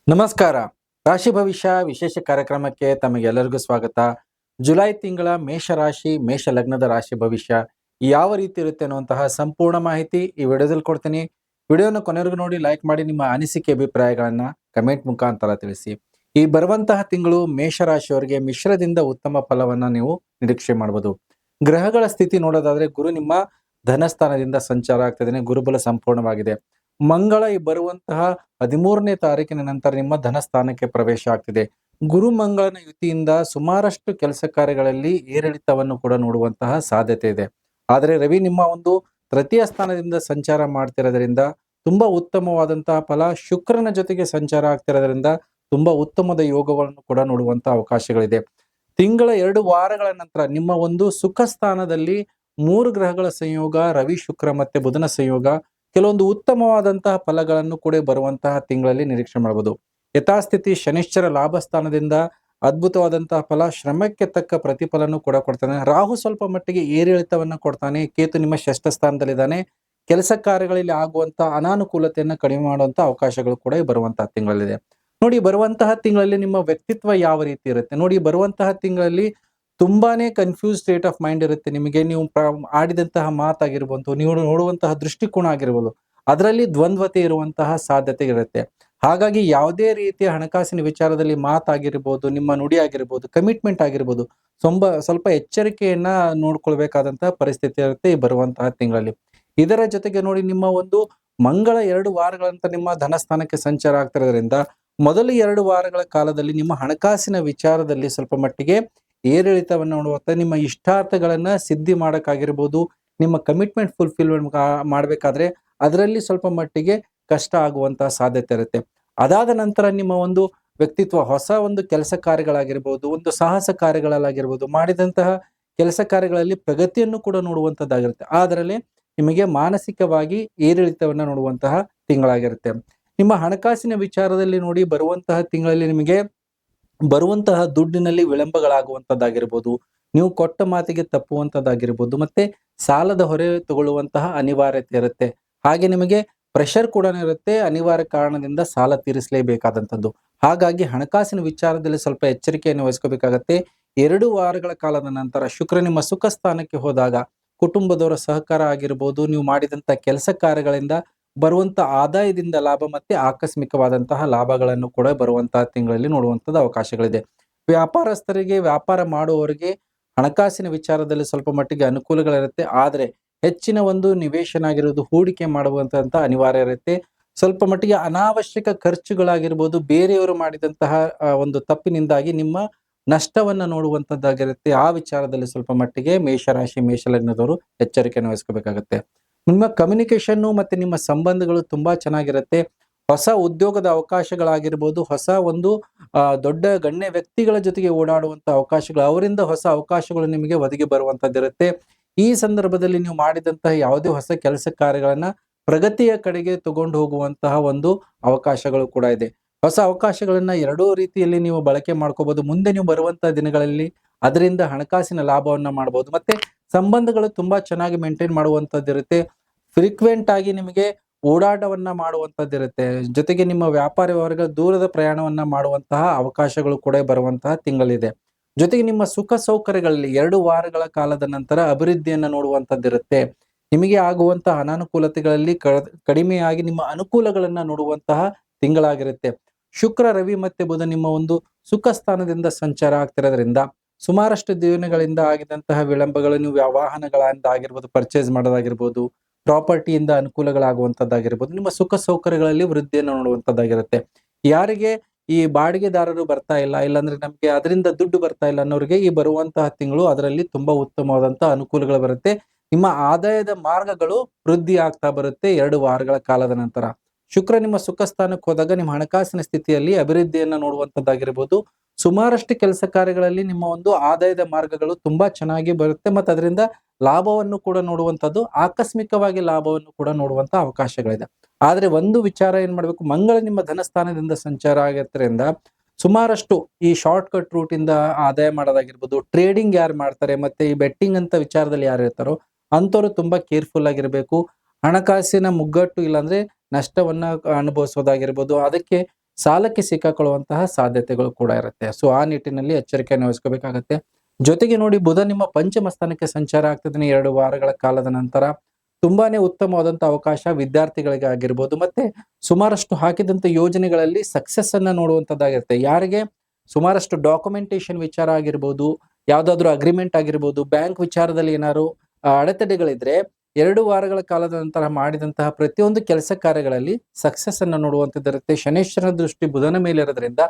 ನಮಸ್ಕಾರ. ರಾಶಿ ಭವಿಷ್ಯ ವಿಶೇಷ ಕಾರ್ಯಕ್ರಮಕ್ಕೆ ತಮಗೆಲ್ಲರಿಗೂ ಸ್ವಾಗತ. ಜುಲೈ ತಿಂಗಳ ಮೇಷರಾಶಿ, ಮೇಷ ಲಗ್ನದ ರಾಶಿ ಭವಿಷ್ಯ ಯಾವ ರೀತಿ ಇರುತ್ತೆ ಅನ್ನುವಂತಹ ಸಂಪೂರ್ಣ ಮಾಹಿತಿ ಈ ವಿಡಿಯೋದಲ್ಲಿ ಕೊಡ್ತೀನಿ. ವಿಡಿಯೋನ ಕೊನೆವರೆಗೂ ನೋಡಿ, ಲೈಕ್ ಮಾಡಿ, ನಿಮ್ಮ ಅನಿಸಿಕೆ ಅಭಿಪ್ರಾಯಗಳನ್ನ ಕಮೆಂಟ್ ಮುಖಾಂತರ ತಿಳಿಸಿ. ಈ ಬರುವಂತಹ ತಿಂಗಳು ಮೇಷರಾಶಿಯವರಿಗೆ ಮಿಶ್ರದಿಂದ ಉತ್ತಮ ಫಲವನ್ನ ನೀವು ನಿರೀಕ್ಷೆ ಮಾಡಬಹುದು. ಗ್ರಹಗಳ ಸ್ಥಿತಿ ನೋಡೋದಾದ್ರೆ ಗುರು ನಿಮ್ಮ ಧನಸ್ಥಾನದಿಂದ ಸಂಚಾರ ಆಗ್ತಿದ್ದಾನೆ. ಗುರುಬಲ ಸಂಪೂರ್ಣವಾಗಿದೆ. ಮಂಗಳ ಈ ಬರುವಂತಹ 13ನೇ ತಾರೀಕಿನ ನಂತರ ನಿಮ್ಮ ಧನಸ್ಥಾನಕ್ಕೆ ಪ್ರವೇಶ ಆಗ್ತಿದೆ. ಗುರು ಮಂಗಳನ ಯುತಿಯಿಂದ ಸುಮಾರಷ್ಟು ಕೆಲಸ ಕಾರ್ಯಗಳಲ್ಲಿ ಏರಿಳಿತವನ್ನು ಕೂಡ ನೋಡುವಂತಹ ಸಾಧ್ಯತೆ ಇದೆ. ಆದರೆ ರವಿ ನಿಮ್ಮ ಒಂದು ತೃತೀಯ ಸ್ಥಾನದಿಂದ ಸಂಚಾರ ಮಾಡ್ತಿರೋದ್ರಿಂದ ತುಂಬಾ ಉತ್ತಮವಾದಂತಹ ಫಲ. ಶುಕ್ರನ ಜೊತೆಗೆ ಸಂಚಾರ ಆಗ್ತಿರೋದ್ರಿಂದ ತುಂಬಾ ಉತ್ತಮದ ಯೋಗವನ್ನು ಕೂಡ ನೋಡುವಂತಹ ಅವಕಾಶಗಳಿದೆ. ತಿಂಗಳ 2 ವಾರಗಳ ನಂತರ ನಿಮ್ಮ ಒಂದು ಸುಖ ಸ್ಥಾನದಲ್ಲಿ 3 ಗ್ರಹಗಳ ಸಂಯೋಗ, ರವಿ ಶುಕ್ರ ಮತ್ತೆ ಬುಧನ ಸಂಯೋಗ ಕೆಲವೊಂದು ಉತ್ತಮವಾದಂತಹ ಫಲಗಳನ್ನು ಕೂಡ ಬರುವಂತಹ ತಿಂಗಳಲ್ಲಿ ನಿರೀಕ್ಷೆ ಮಾಡಬಹುದು. ಯಥಾಸ್ಥಿತಿ ಶನಿಶ್ಚರ ಲಾಭ ಸ್ಥಾನದಿಂದ ಅದ್ಭುತವಾದಂತಹ ಫಲ, ಶ್ರಮಕ್ಕೆ ತಕ್ಕ ಪ್ರತಿಫಲನು ಕೂಡ ಕೊಡ್ತಾನೆ. ರಾಹು ಸ್ವಲ್ಪ ಮಟ್ಟಿಗೆ ಏರಿಳಿತವನ್ನ ಕೊಡ್ತಾನೆ. ಕೇತು ನಿಮ್ಮ ಷಷ್ಠ ಸ್ಥಾನದಲ್ಲಿದ್ದಾನೆ. ಕೆಲಸ ಕಾರ್ಯಗಳಲ್ಲಿ ಆಗುವಂತಹ ಅನಾನುಕೂಲತೆಯನ್ನ ಕಡಿಮೆ ಮಾಡುವಂತಹ ಅವಕಾಶಗಳು ಕೂಡ ಬರುವಂತಹ ತಿಂಗಳಲ್ಲಿದೆ. ನೋಡಿ, ಬರುವಂತಹ ತಿಂಗಳಲ್ಲಿ ನಿಮ್ಮ ವ್ಯಕ್ತಿತ್ವ ಯಾವ ರೀತಿ ಇರುತ್ತೆ ನೋಡಿ. ಬರುವಂತಹ ತಿಂಗಳಲ್ಲಿ ತುಂಬಾನೇ ಕನ್ಫ್ಯೂಸ್ ಸ್ಟೇಟ್ ಆಫ್ ಮೈಂಡ್ ಇರುತ್ತೆ ನಿಮಗೆ. ನೀವು ಆಡಿದಂತಹ ಮಾತಾಗಿರ್ಬೋದು, ನೀವು ನೋಡುವಂತಹ ದೃಷ್ಟಿಕೋನ ಆಗಿರ್ಬೋದು, ಅದರಲ್ಲಿ ದ್ವಂದ್ವತೆ ಇರುವಂತಹ ಸಾಧ್ಯತೆ ಇರುತ್ತೆ. ಹಾಗಾಗಿ ಯಾವುದೇ ರೀತಿಯ ಹಣಕಾಸಿನ ವಿಚಾರದಲ್ಲಿ ಮಾತಾಗಿರ್ಬೋದು, ನಿಮ್ಮ ನುಡಿ ಆಗಿರ್ಬೋದು, ಕಮಿಟ್ಮೆಂಟ್ ಆಗಿರ್ಬೋದು, ಸ್ವಲ್ಪ ಎಚ್ಚರಿಕೆಯನ್ನ ನೋಡ್ಕೊಳ್ಬೇಕಾದಂತಹ ಪರಿಸ್ಥಿತಿ ಇರುತ್ತೆ ಈ ಬರುವಂತಹ ತಿಂಗಳಲ್ಲಿ. ಇದರ ಜೊತೆಗೆ ನೋಡಿ, ನಿಮ್ಮ ಒಂದು ಮಂಗಳ 2 ವಾರಗಳಂತ ನಿಮ್ಮ ಧನಸ್ಥಾನಕ್ಕೆ ಸಂಚಾರ ಆಗ್ತಿರೋದ್ರಿಂದ ಮೊದಲು 2 ವಾರಗಳ ಕಾಲದಲ್ಲಿ ನಿಮ್ಮ ಹಣಕಾಸಿನ ವಿಚಾರದಲ್ಲಿ ಸ್ವಲ್ಪ ಮಟ್ಟಿಗೆ ಏರಿಳಿತವನ್ನು ನೋಡುವಂತ, ನಿಮ್ಮ ಇಷ್ಟಾರ್ಥಗಳನ್ನ ಸಿದ್ಧಿ ಮಾಡಕ್ಕಾಗಿರ್ಬೋದು, ನಿಮ್ಮ ಕಮಿಟ್ಮೆಂಟ್ ಫುಲ್ಫಿಲ್ಮೆಂಟ್ ಮಾಡ್ಬೇಕಾದ್ರೆ ಅದರಲ್ಲಿ ಸ್ವಲ್ಪ ಮಟ್ಟಿಗೆ ಕಷ್ಟ ಆಗುವಂತಹ ಸಾಧ್ಯತೆ ಇರುತ್ತೆ. ಅದಾದ ನಂತರ ನಿಮ್ಮ ಒಂದು ವ್ಯಕ್ತಿತ್ವ ಹೊಸ ಒಂದು ಕೆಲಸ ಕಾರ್ಯಗಳಾಗಿರ್ಬೋದು, ಒಂದು ಸಾಹಸ ಕಾರ್ಯಗಳಲ್ಲಾಗಿರ್ಬೋದು, ಮಾಡಿದಂತಹ ಕೆಲಸ ಕಾರ್ಯಗಳಲ್ಲಿ ಪ್ರಗತಿಯನ್ನು ಕೂಡ ನೋಡುವಂತದ್ದಾಗಿರುತ್ತೆ. ಅದರಲ್ಲಿ ನಿಮಗೆ ಮಾನಸಿಕವಾಗಿ ಏರಿಳಿತವನ್ನ ನೋಡುವಂತಹ ತಿಂಗಳಾಗಿರುತ್ತೆ. ನಿಮ್ಮ ಹಣಕಾಸಿನ ವಿಚಾರದಲ್ಲಿ ನೋಡಿ, ಬರುವಂತಹ ತಿಂಗಳಲ್ಲಿ ನಿಮಗೆ ಬರುವಂತಹ ದುಡ್ಡಿನಲ್ಲಿ ವಿಳಂಬಗಳಾಗುವಂತದ್ದಾಗಿರ್ಬೋದು, ನೀವು ಕೊಟ್ಟ ಮಾತಿಗೆ ತಪ್ಪುವಂತದ್ದಾಗಿರ್ಬೋದು, ಮತ್ತೆ ಸಾಲದ ಹೊರೆ ತಗೊಳ್ಳುವಂತಹ ಅನಿವಾರ್ಯತೆ ಇರುತ್ತೆ. ಹಾಗೆ ನಿಮಗೆ ಪ್ರೆಷರ್ ಕೂಡ ಇರುತ್ತೆ. ಅನಿವಾರ್ಯ ಕಾರಣದಿಂದ ಸಾಲ ತೀರಿಸಲೇಬೇಕಾದಂಥದ್ದು. ಹಾಗಾಗಿ ಹಣಕಾಸಿನ ವಿಚಾರದಲ್ಲಿ ಸ್ವಲ್ಪ ಎಚ್ಚರಿಕೆಯನ್ನು ವಹಿಸ್ಕೋಬೇಕಾಗತ್ತೆ. 2 ವಾರಗಳ ಕಾಲದ ನಂತರ ಶುಕ್ರ ನಿಮ್ಮ ಸುಖ ಸ್ಥಾನಕ್ಕೆ ಹೋದಾಗ ಕುಟುಂಬದವರ ಸಹಕಾರ ಆಗಿರ್ಬೋದು, ನೀವು ಮಾಡಿದಂತ ಕೆಲಸ ಕಾರ್ಯಗಳಿಂದ ಬರುವಂತ ಆದಾಯದಿಂದ ಲಾಭ ಮತ್ತೆ ಆಕಸ್ಮಿಕವಾದಂತಹ ಲಾಭಗಳನ್ನು ಕೂಡ ಬರುವಂತಹ ತಿಂಗಳಲ್ಲಿ ನೋಡುವಂತದ್ದು ಅವಕಾಶಗಳಿದೆ. ವ್ಯಾಪಾರಸ್ಥರಿಗೆ, ವ್ಯಾಪಾರ ಮಾಡುವವರಿಗೆ ಹಣಕಾಸಿನ ವಿಚಾರದಲ್ಲಿ ಸ್ವಲ್ಪ ಮಟ್ಟಿಗೆ ಅನುಕೂಲಗಳಿರುತ್ತೆ. ಆದ್ರೆ ಹೆಚ್ಚಿನ ಒಂದು ನಿವೇಶನ ಆಗಿರೋದು, ಹೂಡಿಕೆ ಮಾಡುವಂತ ಅನಿವಾರ್ಯ ಇರುತ್ತೆ. ಸ್ವಲ್ಪ ಮಟ್ಟಿಗೆ ಅನಾವಶ್ಯಕ ಖರ್ಚುಗಳಾಗಿರ್ಬೋದು, ಬೇರೆಯವರು ಮಾಡಿದಂತಹ ಒಂದು ತಪ್ಪಿನಿಂದಾಗಿ ನಿಮ್ಮ ನಷ್ಟವನ್ನ ನೋಡುವಂತದ್ದಾಗಿರುತ್ತೆ. ಆ ವಿಚಾರದಲ್ಲಿ ಸ್ವಲ್ಪ ಮಟ್ಟಿಗೆ ಮೇಷರಾಶಿ, ಮೇಷಲಗ್ನದವರು ಎಚ್ಚರಿಕೆಯನ್ನು ವಹಿಸ್ಕೋಬೇಕಾಗತ್ತೆ. ನಿಮ್ಮ ಕಮ್ಯುನಿಕೇಶನ್ ಮತ್ತೆ ನಿಮ್ಮ ಸಂಬಂಧಗಳು ತುಂಬಾ ಚೆನ್ನಾಗಿರುತ್ತೆ. ಹೊಸ ಉದ್ಯೋಗದ ಅವಕಾಶಗಳಾಗಿರ್ಬೋದು, ಹೊಸ ಒಂದು ದೊಡ್ಡ ಗಣ್ಯ ವ್ಯಕ್ತಿಗಳ ಜೊತೆಗೆ ಓಡಾಡುವಂತ ಅವಕಾಶಗಳು, ಅವರಿಂದ ಹೊಸ ಅವಕಾಶಗಳು ನಿಮಗೆ ಒದಗಿ ಬರುವಂತದ್ದಿರುತ್ತೆ. ಈ ಸಂದರ್ಭದಲ್ಲಿ ನೀವು ಮಾಡಿದಂತಹ ಯಾವುದೇ ಹೊಸ ಕೆಲಸ ಕಾರ್ಯಗಳನ್ನ ಪ್ರಗತಿಯ ಕಡೆಗೆ ತಗೊಂಡು ಹೋಗುವಂತಹ ಒಂದು ಅವಕಾಶಗಳು ಕೂಡ ಇದೆ. ಹೊಸ ಅವಕಾಶಗಳನ್ನ ಎರಡೂ ರೀತಿಯಲ್ಲಿ ನೀವು ಬಳಕೆ ಮಾಡ್ಕೋಬಹುದು. ಮುಂದೆ ನೀವು ಬರುವಂತಹ ದಿನಗಳಲ್ಲಿ ಅದರಿಂದ ಹಣಕಾಸಿನ ಲಾಭವನ್ನ ಮಾಡಬಹುದು. ಮತ್ತೆ ಸಂಬಂಧಗಳು ತುಂಬಾ ಚೆನ್ನಾಗಿ ಮೇಂಟೈನ್ ಮಾಡುವಂತದ್ದಿರುತ್ತೆ. ಫ್ರೀಕ್ವೆಂಟ್ ಆಗಿ ನಿಮಗೆ ಓಡಾಟವನ್ನ ಮಾಡುವಂತದ್ದಿರುತ್ತೆ. ಜೊತೆಗೆ ನಿಮ್ಮ ವ್ಯಾಪಾರ ವ್ಯವಹಾರಗಳ ದೂರದ ಪ್ರಯಾಣವನ್ನ ಮಾಡುವಂತಹ ಅವಕಾಶಗಳು ಕೂಡ ಬರುವಂತಹ ತಿಂಗಳಿದೆ. ಜೊತೆಗೆ ನಿಮ್ಮ ಸುಖ ಸೌಕರ್ಯಗಳಲ್ಲಿ 2 ವಾರಗಳ ಕಾಲದ ನಂತರ ಅಭಿವೃದ್ಧಿಯನ್ನ ನೋಡುವಂತದ್ದಿರುತ್ತೆ. ನಿಮಗೆ ಆಗುವಂತಹ ಅನಾನುಕೂಲತೆಗಳಲ್ಲಿ ಕಡಿಮೆಯಾಗಿ ನಿಮ್ಮ ಅನುಕೂಲಗಳನ್ನ ನೋಡುವಂತಹ ತಿಂಗಳಾಗಿರುತ್ತೆ. ಶುಕ್ರ, ರವಿ ಮತ್ತೆ ಬುಧ ನಿಮ್ಮ ಒಂದು ಸುಖ ಸ್ಥಾನದಿಂದ ಸಂಚಾರ ಆಗ್ತಿರೋದ್ರಿಂದ ಸುಮಾರಷ್ಟು ದಿನಗಳಿಂದ ಆಗಿದಂತಹ ವಿಳಂಬಗಳು, ನೀವು ವಾಹನಗಳಿಂದ ಆಗಿರ್ಬೋದು, ಪರ್ಚೇಸ್ ಮಾಡೋದಾಗಿರ್ಬೋದು, ಪ್ರಾಪರ್ಟಿಯಿಂದ ಅನುಕೂಲಗಳಾಗುವಂತದ್ದಾಗಿರ್ಬೋದು, ನಿಮ್ಮ ಸುಖ ಸೌಕರ್ಯಗಳಲ್ಲಿ ವೃದ್ಧಿಯನ್ನು ನೋಡುವಂತದ್ದಾಗಿರುತ್ತೆ. ಯಾರಿಗೆ ಈ ಬಾಡಿಗೆದಾರರು ಬರ್ತಾ ಇಲ್ಲ, ಇಲ್ಲಾಂದ್ರೆ ನಮ್ಗೆ ಅದರಿಂದ ದುಡ್ಡು ಬರ್ತಾ ಇಲ್ಲ ಅನ್ನೋರಿಗೆ ಈ ಬರುವಂತಹ ತಿಂಗಳು ಅದರಲ್ಲಿ ತುಂಬಾ ಉತ್ತಮವಾದಂತಹ ಅನುಕೂಲಗಳು ಬರುತ್ತೆ. ನಿಮ್ಮ ಆದಾಯದ ಮಾರ್ಗಗಳು ವೃದ್ಧಿ ಆಗ್ತಾ ಬರುತ್ತೆ 2 ವಾರಗಳ ಕಾಲದ ನಂತರ. ಶುಕ್ರ ನಿಮ್ಮ ಸುಖ ಸ್ಥಾನಕ್ಕೆ ಹೋದಾಗ ನಿಮ್ಮ ಹಣಕಾಸಿನ ಸ್ಥಿತಿಯಲ್ಲಿ ಅಭಿವೃದ್ಧಿಯನ್ನ ನೋಡುವಂತದ್ದಾಗಿರ್ಬೋದು. ಸುಮಾರಷ್ಟು ಕೆಲಸ ಕಾರ್ಯಗಳಲ್ಲಿ ನಿಮ್ಮ ಒಂದು ಆದಾಯದ ಮಾರ್ಗಗಳು ತುಂಬಾ ಚೆನ್ನಾಗಿ ಬರುತ್ತೆ. ಮತ್ತೆ ಅದರಿಂದ ಲಾಭವನ್ನು ಕೂಡ ನೋಡುವಂತದ್ದು, ಆಕಸ್ಮಿಕವಾಗಿ ಲಾಭವನ್ನು ಕೂಡ ನೋಡುವಂತ ಅವಕಾಶಗಳಿದೆ. ಆದ್ರೆ ಒಂದು ವಿಚಾರ ಏನ್ ಮಾಡ್ಬೇಕು, ಮಂಗಳ ನಿಮ್ಮ ಧನಸ್ಥಾನದಿಂದ ಸಂಚಾರ ಆಗಿರೋದ್ರಿಂದ ಸುಮಾರಷ್ಟು ಈ ಶಾರ್ಟ್ ಕಟ್ ರೂಟ್ ಇಂದ ಆದಾಯ ಮಾಡೋದಾಗಿರ್ಬೋದು, ಟ್ರೇಡಿಂಗ್ ಯಾರು ಮಾಡ್ತಾರೆ, ಮತ್ತೆ ಈ ಬೆಟ್ಟಿಂಗ್ ಅಂತ ವಿಚಾರದಲ್ಲಿ ಯಾರು ಇರ್ತಾರೋ ಅಂತವ್ರು ತುಂಬಾ ಕೇರ್ಫುಲ್ ಆಗಿರ್ಬೇಕು. ಹಣಕಾಸಿನ ಮುಗ್ಗಟ್ಟು ಇಲ್ಲಾಂದ್ರೆ ನಷ್ಟವನ್ನ ಅನುಭವಿಸೋದಾಗಿರ್ಬೋದು. ಅದಕ್ಕೆ ಸಾಲಕ್ಕೆ ಸಿಕ್ಕಾಕೊಳ್ಳುವಂತಹ ಸಾಧ್ಯತೆಗಳು ಕೂಡ ಇರುತ್ತೆ. ಸೊ ಆ ನಿಟ್ಟಿನಲ್ಲಿ ಎಚ್ಚರಿಕೆಯನ್ನು ವಹಿಸ್ಕೋಬೇಕಾಗತ್ತೆ. ಜೊತೆಗೆ ನೋಡಿ, ಬುಧ ನಿಮ್ಮ ಪಂಚಮ ಸ್ಥಾನಕ್ಕೆ ಸಂಚಾರ ಆಗ್ತಿದ್ದಾನೆ 2 ವಾರಗಳ ಕಾಲದ ನಂತರ. ತುಂಬಾನೇ ಉತ್ತಮವಾದಂತ ಅವಕಾಶ ವಿದ್ಯಾರ್ಥಿಗಳಿಗೆ ಆಗಿರ್ಬೋದು, ಮತ್ತೆ ಸುಮಾರಷ್ಟು ಹಾಕಿದಂತ ಯೋಜನೆಗಳಲ್ಲಿ ಸಕ್ಸಸ್ ಅನ್ನ ನೋಡುವಂತದ್ದಾಗಿರುತ್ತೆ. ಯಾರಿಗೆ ಸುಮಾರಷ್ಟು ಡಾಕ್ಯುಮೆಂಟೇಶನ್ ವಿಚಾರ ಆಗಿರ್ಬೋದು, ಯಾವ್ದಾದ್ರು ಅಗ್ರಿಮೆಂಟ್ ಆಗಿರ್ಬೋದು, ಬ್ಯಾಂಕ್ ವಿಚಾರದಲ್ಲಿ ಏನಾದ್ರು ಅಡೆತಡೆಗಳಿದ್ರೆ 2 ವಾರಗಳ ಕಾಲದ ನಂತರ ಮಾಡಿದಂತಹ ಪ್ರತಿಯೊಂದು ಕೆಲಸ ಕಾರ್ಯಗಳಲ್ಲಿ ಸಕ್ಸಸ್ ಅನ್ನ ನೋಡುವಂತದ್ದಿರುತ್ತೆ. ಶನೈಶ್ವರನ ದೃಷ್ಟಿ ಬುಧನ ಮೇಲೆ ಇರೋದ್ರಿಂದ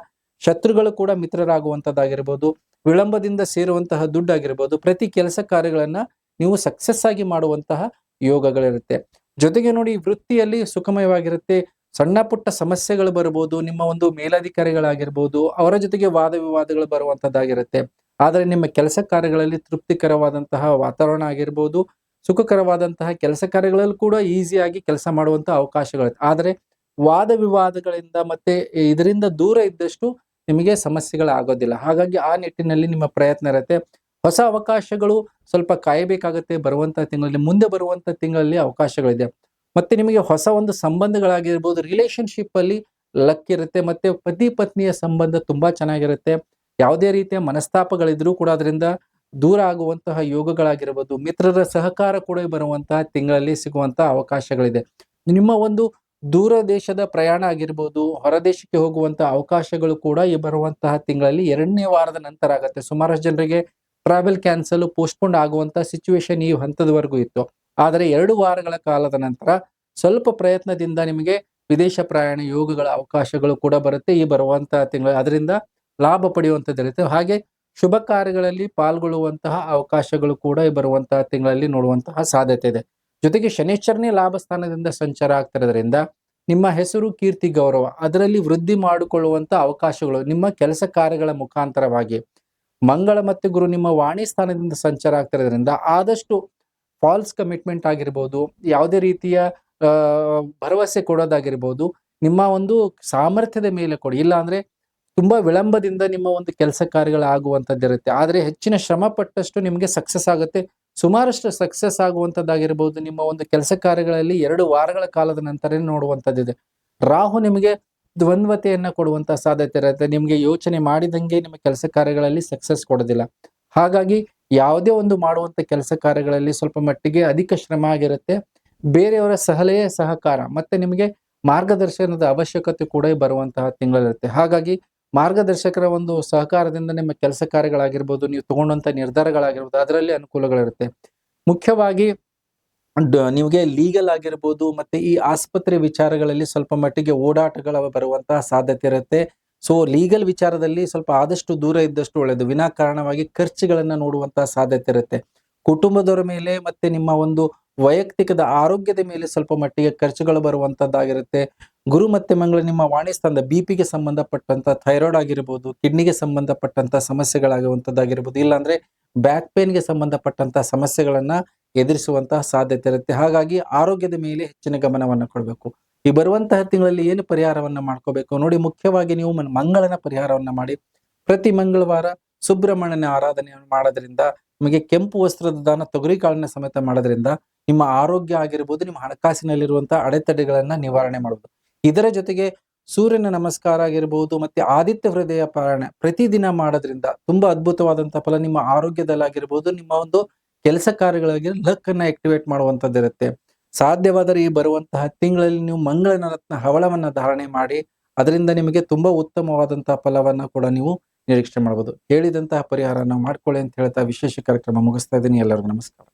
ಶತ್ರುಗಳು ಕೂಡ ಮಿತ್ರರಾಗುವಂತದ್ದಾಗಿರ್ಬೋದು, ವಿಳಂಬದಿಂದ ಸೇರುವಂತಹ ದುಡ್ಡಾಗಿರ್ಬೋದು, ಪ್ರತಿ ಕೆಲಸ ಕಾರ್ಯಗಳನ್ನ ನೀವು ಸಕ್ಸಸ್ ಆಗಿ ಮಾಡುವಂತಹ ಯೋಗಗಳಿರುತ್ತೆ. ಜೊತೆಗೆ ನೋಡಿ, ವೃತ್ತಿಯಲ್ಲಿ ಸುಖಮಯವಾಗಿರುತ್ತೆ. ಸಣ್ಣ ಪುಟ್ಟ ಸಮಸ್ಯೆಗಳು ಬರ್ಬೋದು, ನಿಮ್ಮ ಒಂದು ಮೇಲಧಿಕಾರಿಗಳಾಗಿರ್ಬೋದು, ಅವರ ಜೊತೆಗೆ ವಾದ ವಿವಾದಗಳು ಬರುವಂತದ್ದಾಗಿರುತ್ತೆ. ಆದರೆ ನಿಮ್ಮ ಕೆಲಸ ಕಾರ್ಯಗಳಲ್ಲಿ ತೃಪ್ತಿಕರವಾದಂತಹ ವಾತಾವರಣ ಆಗಿರ್ಬೋದು, ಸುಖಕರವಾದಂತಹ ಕೆಲಸ ಕಾರ್ಯಗಳಲ್ಲಿ ಕೂಡ ಈಸಿಯಾಗಿ ಕೆಲಸ ಮಾಡುವಂತಹ ಅವಕಾಶಗಳಿರುತ್ತೆ. ಆದರೆ ವಾದ ವಿವಾದಗಳಿಂದ ಮತ್ತೆ ಇದರಿಂದ ದೂರ ಇದ್ದಷ್ಟು ನಿಮಗೆ ಸಮಸ್ಯೆಗಳಾಗೋದಿಲ್ಲ. ಹಾಗಾಗಿ ಆ ನಿಟ್ಟಿನಲ್ಲಿ ನಿಮ್ಮ ಪ್ರಯತ್ನ ಇರುತ್ತೆ. ಹೊಸ ಅವಕಾಶಗಳು ಸ್ವಲ್ಪ ಕಾಯಬೇಕಾಗುತ್ತೆ. ಬರುವಂತಹ ತಿಂಗಳಲ್ಲಿ, ಮುಂದೆ ಬರುವಂತಹ ತಿಂಗಳಲ್ಲಿ ಅವಕಾಶಗಳಿದೆ. ಮತ್ತೆ ನಿಮಗೆ ಹೊಸ ಒಂದು ಸಂಬಂಧಗಳಾಗಿರ್ಬೋದು, ರಿಲೇಶನ್ಶಿಪ್ ಅಲ್ಲಿ ಲಕ್ ಇರುತ್ತೆ. ಮತ್ತೆ ಪತಿ ಪತ್ನಿಯ ಸಂಬಂಧ ತುಂಬಾ ಚೆನ್ನಾಗಿರುತ್ತೆ. ಯಾವುದೇ ರೀತಿಯ ಮನಸ್ತಾಪಗಳಿದ್ರೂ ಕೂಡ ಅದರಿಂದ ದೂರ ಆಗುವಂತಹ ಯೋಗಗಳಾಗಿರ್ಬೋದು, ಮಿತ್ರರ ಸಹಕಾರ ಕೂಡ ಬರುವಂತಹ ತಿಂಗಳಲ್ಲಿ ಸಿಗುವಂತಹ ಅವಕಾಶಗಳಿದೆ. ನಿಮ್ಮ ಒಂದು ದೂರ ದೇಶದ ಪ್ರಯಾಣ ಆಗಿರ್ಬೋದು, ಹೊರದೇಶಕ್ಕೆ ಹೋಗುವಂತಹ ಅವಕಾಶಗಳು ಕೂಡ ಈ ಬರುವಂತಹ ತಿಂಗಳಲ್ಲಿ 2ನೇ ವಾರದ ನಂತರ ಆಗತ್ತೆ. ಸುಮಾರಷ್ಟು ಜನರಿಗೆ ಟ್ರಾವೆಲ್ ಕ್ಯಾನ್ಸಲ್, ಪೋಸ್ಟ್ಪೋಂಡ್ ಆಗುವಂತಹ ಸಿಚುವೇಶನ್ ಈ ಹಂತದವರೆಗೂ ಇತ್ತು. ಆದರೆ 2 ವಾರಗಳ ಕಾಲದ ನಂತರ ಸ್ವಲ್ಪ ಪ್ರಯತ್ನದಿಂದ ನಿಮಗೆ ವಿದೇಶ ಪ್ರಯಾಣ ಯೋಗಗಳ ಅವಕಾಶಗಳು ಕೂಡ ಬರುತ್ತೆ ಈ ಬರುವಂತಹ ತಿಂಗಳು. ಅದರಿಂದ ಲಾಭ ಪಡೆಯುವಂತದ್ದಿರುತ್ತೆ. ಹಾಗೆ ಶುಭ ಕಾರ್ಯಗಳಲ್ಲಿ ಪಾಲ್ಗೊಳ್ಳುವಂತಹ ಅವಕಾಶಗಳು ಕೂಡ ಈ ಬರುವಂತಹ ತಿಂಗಳಲ್ಲಿ ನೋಡುವಂತಹ ಸಾಧ್ಯತೆ ಇದೆ. ಜೊತೆಗೆ ಶನೈಶ್ಚರನೇ ಲಾಭ ಸ್ಥಾನದಿಂದ ಸಂಚಾರ ಆಗ್ತಿರೋದ್ರಿಂದ ನಿಮ್ಮ ಹೆಸರು, ಕೀರ್ತಿ, ಗೌರವ ಅದರಲ್ಲಿ ವೃದ್ಧಿ ಮಾಡಿಕೊಳ್ಳುವಂತ ಅವಕಾಶಗಳು ನಿಮ್ಮ ಕೆಲಸ ಕಾರ್ಯಗಳ ಮುಖಾಂತರವಾಗಿ. ಮಂಗಳ ಮತ್ತು ಗುರು ನಿಮ್ಮ ವಾಣಿ ಸ್ಥಾನದಿಂದ ಸಂಚಾರ ಆಗ್ತಿರೋದ್ರಿಂದ ಆದಷ್ಟು ಫಾಲ್ಸ್ ಕಮಿಟ್ಮೆಂಟ್ ಆಗಿರ್ಬೋದು, ಯಾವುದೇ ರೀತಿಯ ಭರವಸೆ ಕೊಡೋದಾಗಿರ್ಬೋದು, ನಿಮ್ಮ ಒಂದು ಸಾಮರ್ಥ್ಯದ ಮೇಲೆ ಕೊಡಿ. ಇಲ್ಲ ಅಂದ್ರೆ ತುಂಬಾ ವಿಳಂಬದಿಂದ ನಿಮ್ಮ ಒಂದು ಕೆಲಸ ಕಾರ್ಯಗಳಾಗುವಂತದ್ದಿರುತ್ತೆ. ಆದ್ರೆ ಹೆಚ್ಚಿನ ಶ್ರಮ ಪಟ್ಟಷ್ಟು ನಿಮಗೆ ಸಕ್ಸಸ್ ಆಗುತ್ತೆ. ಸುಮಾರಷ್ಟು ಸಕ್ಸಸ್ ಆಗುವಂತದ್ದಾಗಿರ್ಬೋದು. ನಿಮ್ಮ ಒಂದು ಕೆಲಸ ಕಾರ್ಯಗಳಲ್ಲಿ 2 ವಾರಗಳ ಕಾಲದ ನಂತರ ನೋಡುವಂತದ್ದಿದೆ. ರಾಹು ನಿಮಗೆ ದ್ವಂದ್ವತೆಯನ್ನ ಕೊಡುವಂತ ಸಾಧ್ಯತೆ ಇರುತ್ತೆ. ನಿಮ್ಗೆ ಯೋಚನೆ ಮಾಡಿದಂಗೆ ನಿಮ್ಮ ಕೆಲಸ ಕಾರ್ಯಗಳಲ್ಲಿ ಸಕ್ಸಸ್ ಕೊಡೋದಿಲ್ಲ. ಹಾಗಾಗಿ ಯಾವುದೇ ಒಂದು ಮಾಡುವಂತ ಕೆಲಸ ಕಾರ್ಯಗಳಲ್ಲಿ ಸ್ವಲ್ಪ ಮಟ್ಟಿಗೆ ಅಧಿಕ ಶ್ರಮ ಆಗಿರುತ್ತೆ. ಬೇರೆಯವರ ಸಲಹೆ, ಸಹಕಾರ ಮತ್ತೆ ನಿಮಗೆ ಮಾರ್ಗದರ್ಶನದ ಅವಶ್ಯಕತೆ ಕೂಡ ಬರುವಂತಹ ತಿಂಗಳಿರುತ್ತೆ. ಹಾಗಾಗಿ ಮಾರ್ಗದರ್ಶಕರ ಒಂದು ಸಹಕಾರದಿಂದ ನಿಮ್ಮ ಕೆಲಸ ಕಾರ್ಯಗಳಾಗಿರ್ಬೋದು, ನೀವು ತಗೊಂಡಂತ ನಿರ್ಧಾರಗಳಾಗಿರ್ಬೋದು, ಅದರಲ್ಲಿ ಅನುಕೂಲಗಳಿರುತ್ತೆ. ಮುಖ್ಯವಾಗಿ ನಿಮಗೆ ಲೀಗಲ್ ಆಗಿರ್ಬೋದು, ಮತ್ತೆ ಈ ಆಸ್ಪತ್ರೆ ವಿಚಾರಗಳಲ್ಲಿ ಸ್ವಲ್ಪ ಮಟ್ಟಿಗೆ ಓಡಾಟಗಳ ಬರುವಂತಹ ಸಾಧ್ಯತೆ ಇರುತ್ತೆ. ಸೊ ಲೀಗಲ್ ವಿಚಾರದಲ್ಲಿ ಸ್ವಲ್ಪ ಆದಷ್ಟು ದೂರ ಇದ್ದಷ್ಟು ಒಳ್ಳೆಯದು. ವಿನಾಕಾರಣವಾಗಿ ಖರ್ಚುಗಳನ್ನ ನೋಡುವಂತಹ ಸಾಧ್ಯತೆ ಇರುತ್ತೆ. ಕುಟುಂಬದವರ ಮೇಲೆ ಮತ್ತೆ ನಿಮ್ಮ ಒಂದು ವೈಯಕ್ತಿಕದ ಆರೋಗ್ಯದ ಮೇಲೆ ಸ್ವಲ್ಪ ಮಟ್ಟಿಗೆ ಖರ್ಚುಗಳು ಬರುವಂತದ್ದಾಗಿರುತ್ತೆ. ಗುರು ಮತ್ತೆ ಮಂಗಳ ನಿಮ್ಮ ವಾಣಿ ಸ್ಥಾನದ ಬಿಪಿಗೆ ಸಂಬಂಧಪಟ್ಟಂತ ಥೈರಾಯ್ಡ್ ಆಗಿರ್ಬೋದು, ಕಿಡ್ನಿಗೆ ಸಂಬಂಧಪಟ್ಟಂತ ಸಮಸ್ಯೆಗಳಾಗುವಂತದ್ದಾಗಿರ್ಬೋದು, ಇಲ್ಲಾಂದ್ರೆ ಬ್ಯಾಕ್ ಪೇನ್ಗೆ ಸಂಬಂಧಪಟ್ಟಂತ ಸಮಸ್ಯೆಗಳನ್ನ ಎದುರಿಸುವಂತಹ ಸಾಧ್ಯತೆ ಇರುತ್ತೆ. ಹಾಗಾಗಿ ಆರೋಗ್ಯದ ಮೇಲೆ ಹೆಚ್ಚಿನ ಗಮನವನ್ನ ಕೊಡಬೇಕು. ಈ ಬರುವಂತಹ ತಿಂಗಳಲ್ಲಿ ಏನು ಪರಿಹಾರವನ್ನ ಮಾಡ್ಕೋಬೇಕು ನೋಡಿ, ಮುಖ್ಯವಾಗಿ ನೀವು ಮಂಗಳನ ಪರಿಹಾರವನ್ನ ಮಾಡಿ. ಪ್ರತಿ ಮಂಗಳವಾರ ಸುಬ್ರಹ್ಮಣ್ಯನ ಆರಾಧನೆಯನ್ನು ಮಾಡೋದ್ರಿಂದ, ನಿಮಗೆ ಕೆಂಪು ವಸ್ತ್ರದ ದಾನ, ತೊಗರಿ ಕಾಳಿನ ಸಮೇತ ಮಾಡೋದ್ರಿಂದ ನಿಮ್ಮ ಆರೋಗ್ಯ ಆಗಿರ್ಬೋದು, ನಿಮ್ಮ ಹಣಕಾಸಿನಲ್ಲಿರುವಂತಹ ಅಡೆತಡೆಗಳನ್ನ ನಿವಾರಣೆ ಮಾಡುವುದು. ಇದರ ಜೊತೆಗೆ ಸೂರ್ಯನ ನಮಸ್ಕಾರ ಆಗಿರ್ಬೋದು, ಮತ್ತೆ ಆದಿತ್ಯ ಹೃದಯ ಪಾರಾಯಣ ಪ್ರತಿದಿನ ಮಾಡೋದ್ರಿಂದ ತುಂಬಾ ಅದ್ಭುತವಾದಂತಹ ಫಲ ನಿಮ್ಮ ಆರೋಗ್ಯದಲ್ಲಾಗಿರ್ಬೋದು, ನಿಮ್ಮ ಒಂದು ಕೆಲಸ ಕಾರ್ಯಗಳಿಗೆ ಲಕ್ ಅನ್ನ ಆಕ್ಟಿವೇಟ್ ಮಾಡುವಂತದ್ದಿರುತ್ತೆ. ಸಾಧ್ಯವಾದರೆ ಈ ಬರುವಂತಹ ತಿಂಗಳಲ್ಲಿ ನೀವು ಮಂಗಳನ ರತ್ನ ಹವಳವನ್ನ ಧಾರಣೆ ಮಾಡಿ, ಅದರಿಂದ ನಿಮಗೆ ತುಂಬಾ ಉತ್ತಮವಾದಂತಹ ಫಲವನ್ನ ಕೂಡ ನೀವು ನಿರೀಕ್ಷೆ ಮಾಡಬಹುದು. ಹೇಳಿದಂತಹ ಪರಿಹಾರನ ಮಾಡ್ಕೊಳ್ಳಿ ಅಂತ ಹೇಳ್ತಾ ವಿಶೇಷ ಕಾರ್ಯಕ್ರಮ ಮುಗಿಸ್ತಾ ಇದ್ದೀನಿ. ಎಲ್ಲರಿಗೂ ನಮಸ್ಕಾರ.